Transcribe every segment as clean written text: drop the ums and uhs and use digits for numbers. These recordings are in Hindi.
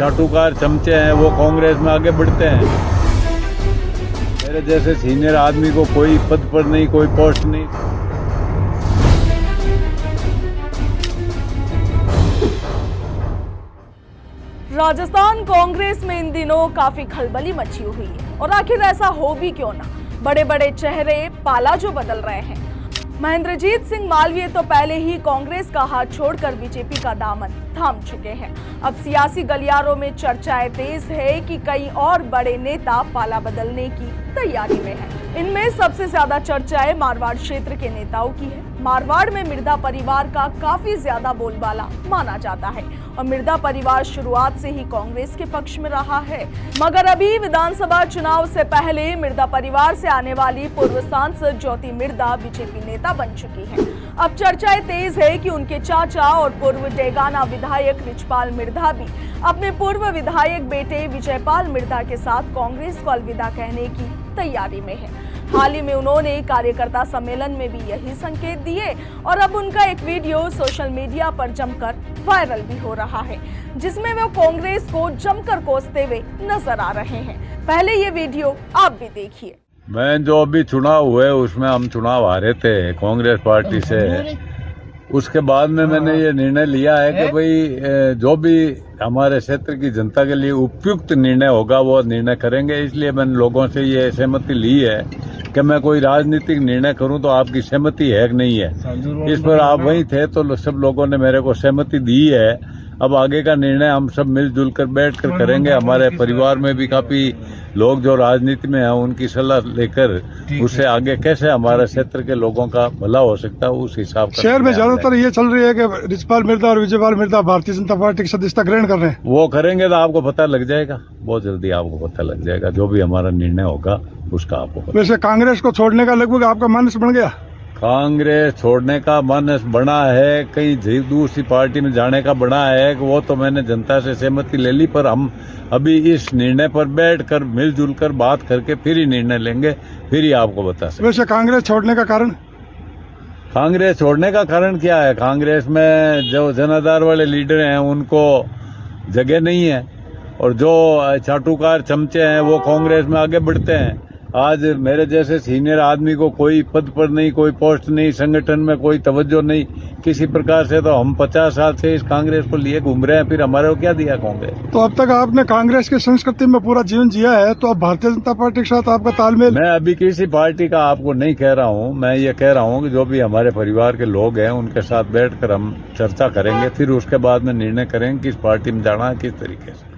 चाटुकार चमचे हैं वो कांग्रेस में आगे बढ़ते हैं। मेरे जैसे सीनियर आदमी को कोई पद पर नहीं, कोई पोस्ट नहीं। राजस्थान कांग्रेस में इन दिनों काफी खलबली मची हुई है और आखिर ऐसा हो भी क्यों ना। बड़े बड़े चेहरे पाला जो बदल रहे हैं। महेंद्रजीत सिंह मालवीय तो पहले ही कांग्रेस का हाथ छोड़कर बीजेपी का दामन थाम चुके हैं। अब सियासी गलियारों में चर्चाएं तेज है कि कई और बड़े नेता पाला बदलने की तैयारी में हैं। इनमें सबसे ज्यादा चर्चाएं मारवाड़ क्षेत्र के नेताओं की है। मारवाड़ में मिर्धा परिवार का काफी ज्यादा बोलबाला माना जाता है और मिर्धा परिवार शुरुआत से ही कांग्रेस के पक्ष में रहा है। मगर अभी विधानसभा चुनाव से पहले मिर्धा परिवार से आने वाली पूर्व सांसद ज्योति मिर्धा बीजेपी नेता बन चुकी हैं। अब चर्चाएं तेज है कि उनके चाचा और पूर्व डेगाना विधायक रिचपाल मिर्धा भी अपने पूर्व विधायक बेटे विजयपाल मिर्धा के साथ कांग्रेस को अलविदा कहने की तैयारी में है। हाल ही में उन्होंने कार्यकर्ता सम्मेलन में भी यही संकेत दिए और अब उनका एक वीडियो सोशल मीडिया पर जमकर वायरल भी हो रहा है, जिसमें वे कांग्रेस को जमकर कोसते हुए नजर आ रहे हैं। पहले ये वीडियो आप भी देखिए। मैं जो अभी चुनाव हुए उसमें हम चुनाव हारे थे कांग्रेस पार्टी से। उसके बाद में मैंने ये निर्णय लिया है कि भाई जो भी हमारे क्षेत्र की जनता के लिए उपयुक्त निर्णय होगा वो निर्णय करेंगे। इसलिए मैंने लोगों से ये सहमति ली है कि मैं कोई राजनीतिक निर्णय करूं तो आपकी सहमति है कि नहीं है। इस पर आप वहीं थे तो सब लोगों ने मेरे को सहमति दी है। अब आगे का निर्णय हम सब मिलजुल कर बैठ कर करेंगे। हमारे परिवार में भी काफी लोग जो राजनीति में हैं उनकी सलाह लेकर उससे आगे कैसे हमारे क्षेत्र के लोगों का भला हो सकता है उस हिसाब का। शहर में ज्यादातर ये चल रही है कि रिचपाल मिर्धा और विजयपाल मिर्धा भारतीय जनता पार्टी की सदस्यता ग्रहण कर रहे हैं। वो करेंगे तो आपको पता लग जाएगा, बहुत जल्दी आपको पता लग जाएगा। जो भी हमारा निर्णय होगा उसका आपको पता। वैसे कांग्रेस को छोड़ने का लगभग आपका मानस बन गया? कांग्रेस छोड़ने का मन बना है, कहीं दूसरी पार्टी में जाने का बना है कि वो तो मैंने जनता से सहमति ले ली, पर हम अभी इस निर्णय पर बैठकर मिलजुल कर बात करके फिर ही निर्णय लेंगे, फिर ही आपको बता सकते। वैसे कांग्रेस छोड़ने का कारण? कांग्रेस छोड़ने का कारण क्या है? कांग्रेस में जो जनाधार वाले लीडर हैं उनको जगह नहीं है और जो चाटुकार चमचे हैं वो कांग्रेस में आगे बढ़ते हैं। आज मेरे जैसे सीनियर आदमी को कोई पद पर नहीं, कोई पोस्ट नहीं, संगठन में कोई तवज्जो नहीं किसी प्रकार से। तो हम 50 साल से इस कांग्रेस को लिए घूम रहे हैं, फिर हमारे को क्या दिया कांग्रेस? तो अब तक आपने कांग्रेस की संस्कृति में पूरा जीवन जिया है, तो अब भारतीय जनता पार्टी के साथ आपका तालमेल? मैं अभी किसी पार्टी का आपको नहीं कह रहा हूँ। मैं ये कह रहा हूँ कि जो भी हमारे परिवार के लोग हैं उनके साथ बैठकर हम चर्चा करेंगे, फिर उसके बाद में निर्णय करेंगे किस पार्टी में जाना है, किस तरीके से।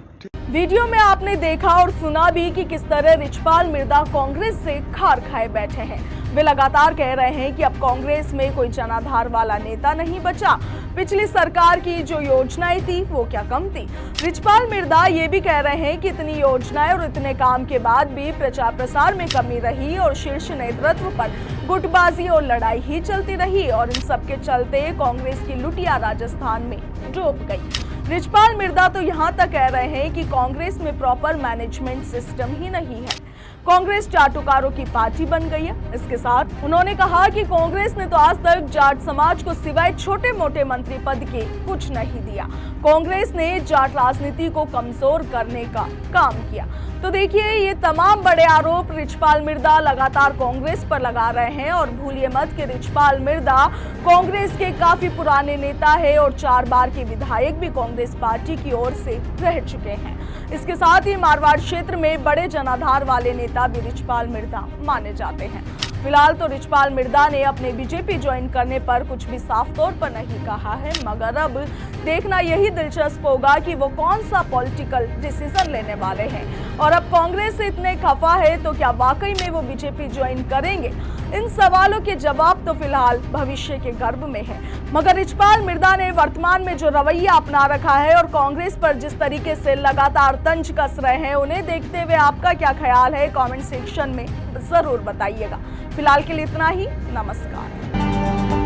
वीडियो में आपने देखा और सुना भी कि किस तरह रिचपाल मिर्धा कांग्रेस से खार खाए बैठे हैं। वे लगातार कह रहे हैं कि अब कांग्रेस में कोई जनाधार वाला नेता नहीं बचा। पिछली सरकार की जो योजनाएं थी वो क्या कम थी। रिचपाल मिर्धा ये भी कह रहे हैं कि इतनी योजनाएं और इतने काम के बाद भी प्रचार प्रसार में कमी रही और शीर्ष नेतृत्व पर गुटबाजी और लड़ाई ही चलती रही और इन सब के चलते कांग्रेस की लुटिया राजस्थान में डूब गई। रिचपाल मिर्धा तो यहाँ तक कह रहे हैं कि कांग्रेस में प्रॉपर मैनेजमेंट सिस्टम ही नहीं है। कांग्रेस चाटुकारों की पार्टी बन गई है। इसके साथ उन्होंने कहा कि कांग्रेस ने तो आज तक जाट समाज को सिवाय छोटे मोटे मंत्री पद के कुछ नहीं दिया। कांग्रेस ने जाट राजनीति को कमजोर करने का काम किया। तो देखिए, ये तमाम बड़े आरोप रिचपाल मिर्धा लगातार कांग्रेस पर लगा रहे हैं और भूलिए मत कि रिचपाल मिर्धा कांग्रेस के काफी पुराने नेता है और 4 बार के विधायक भी कांग्रेस पार्टी की ओर से रह चुके हैं। इसके साथ ही मारवाड़ क्षेत्र में बड़े जनाधार वाले नेता भी रिचपाल मिर्धा माने जाते हैं। फिलहाल तो रिचपाल मिर्धा ने अपने बीजेपी ज्वाइन करने पर कुछ भी साफ तौर पर नहीं कहा है, मगर अब देखना यही दिलचस्प होगा कि वो कौन सा पॉलिटिकल डिसीजन लेने वाले हैं और अब कांग्रेस से इतने खफा है तो क्या वाकई में वो बीजेपी ज्वाइन करेंगे। इन सवालों के जवाब तो फिलहाल भविष्य के गर्भ में है, मगर रिचपाल मिर्धा ने वर्तमान में जो रवैया अपना रखा है और कांग्रेस पर जिस तरीके से लगातार तंज कस रहे हैं, उन्हें देखते हुए आपका क्या ख्याल है कमेंट सेक्शन में जरूर बताइएगा। फिलहाल के लिए इतना ही। नमस्कार।